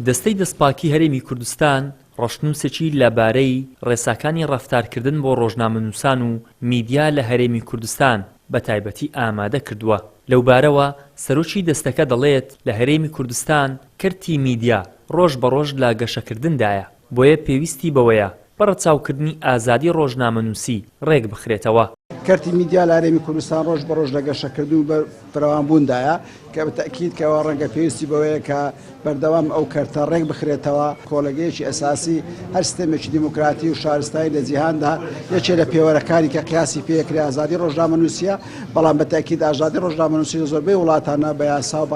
دەستەی دەستپاکی هەرێمی کوردستان ڕەشنووسێکی لەبارەی ڕێساکانی ڕەفتارکردن بۆ ڕۆژنامەنووسان و میدیا لە هەرێمی کوردستان بە تایبەتی ئامادە کردووە. لەوبارەوە سەرۆکی دەستەکە دەڵێت لە هەرێمی کوردستان کەرتی میدیا ڕۆژ بە ڕۆژ لە گەشەکردندایە، بۆیە پێویستی بەوەیە بەڕەچاوکردنی ئازادی ڕۆژنامەنووسی ڕێک بخرێتەوە. کەرتی میدیا لە هەرێمی کوردستان ڕۆژ بە ڕۆژ لە گەشەکردن و فراوانبووندایە کە بە تەکید کەەوە ڕەنگە پێویستی بەوەیە کە بەردەوام ئەو کەرتە ڕێک بخرێتەوە. کۆڵگەیەکی ئەساسی هەر سیستەمێکی دیموکراتی و شارستایی لە جیهاندا یەکێک لە پێوەرەکانی کە قیاسی پێکرێ ئازادی ڕۆژنامەنووسیە، بەڵام بە تەکید ئازادی ڕۆژنامەنووسی لە زۆربەی وڵاتانە بە یاسا و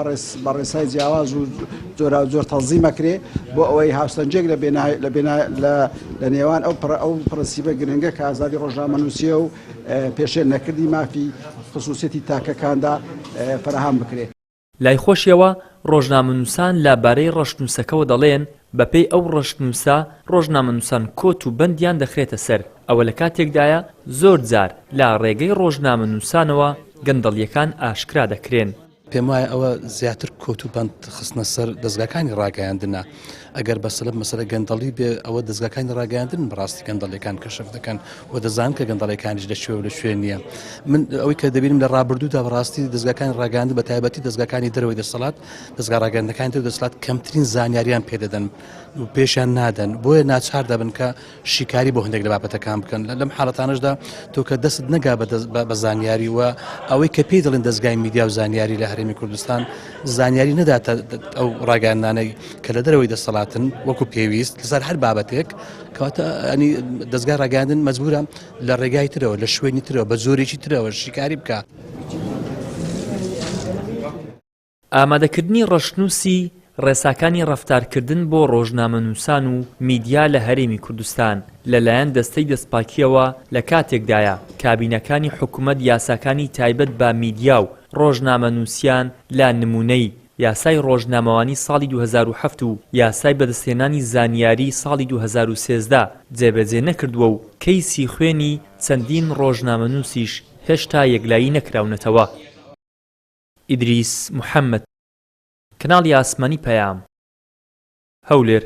بە ڕێسای جیاواز و زۆر تەنزیمەکرێ بۆ ئەوەی هاوسەنجێک لە نێوان ئەو پرەنسیبە گرنگە کە ئازادی ڕۆژنامەنووسیە و پێشێل نەکردی مافی خصوصیەتی تاکەکاندا فراهەم بکرێت. لای خۆشیەوە ڕۆژنامەنووسان لەبارەی ڕەشنووسەکەەوە دەڵێن بەپێی ئەو ڕەشنووسە ڕۆژنامەنووسان کۆت و بەندیان دەخرێتە سەر. ئەوە لە کاتێکدایە زۆر جار لە ڕێگەی ڕۆژنامەنووسانەوە گەندەڵیەکان ئاشکرا دەکرێن. پێم وایە ئەوە زیاتر کۆت و بەند خستنە سەر دەستگاکانی ڕاگەیاندنە. ئەگەر بەسەلب مەسەلە گەندەڵی بێ ئەوە دەستگاکانی ڕاگەیاندن بەڕاستی گەندەڵیەکان کەشف دەکەن و دەزانن کە گەندەڵیەکانیش لە شوێ و لە شوێن نییە. من ئەوەی کە دەبینم لە ڕابردوودا بەڕاستی دەستگاکانی ڕاگەاندن بە تایبەتی دەستگاکانی دەرەوەی دەسەڵات دەستگا ڕاگەاندنەکانی دەسەڵات کەمترین زانیاریان پێدەدەن و پێشیان نادەن، بۆیە ناچار دەبن کە شیکاری بۆ هەندێک لە بابەتەکان بکەن. لەم حاڵەتانەشدا تۆ کە دەست نەگا بە زانیاری وە ئەوەی کە پێی دەڵێن دەستگای میدیا و زانیاری لە هەرێمی کوردستان زانیاری نەداتە ئەو ڕاگەاندانەی کە لە دەرەوەی دەسەڵاتن وەکو پێویست لەسەر هەر بابەتێک کەواتە ئەنی دەستگای ڕاگەاندن مەجبورە لە ڕێگای ترەوە لە شوێنی ترەوە بە زۆرێکی ترەوە شیکاری بکە. ئامادەکردنی ڕەشنووسی ڕێساکانی ڕەفتارکردن بۆ ڕۆژنامەنووسان و میدیا لە هەرێمی کوردستان لەلایەن دەستەی دەستپاکیەوە لە کاتێکدایە کابینەکانی حکوومەت یاساکانی تایبەت بە میدیا و ڕۆژنامەنووسیان لە نمونەی یاسای ڕۆژنامەوانی ساڵی 2007 و یاسای بەدەستهێنانی زانیاری ساڵی 2013 جێبەجێ نەکردووە و کەیسی خوێنی چەندین ڕۆژنامەنووسیش هێشتا یەکلایی نەکراونەتەوە. ئیدریس محەممەد، کەناڵی ئاسمانی پەیام، هەولێر.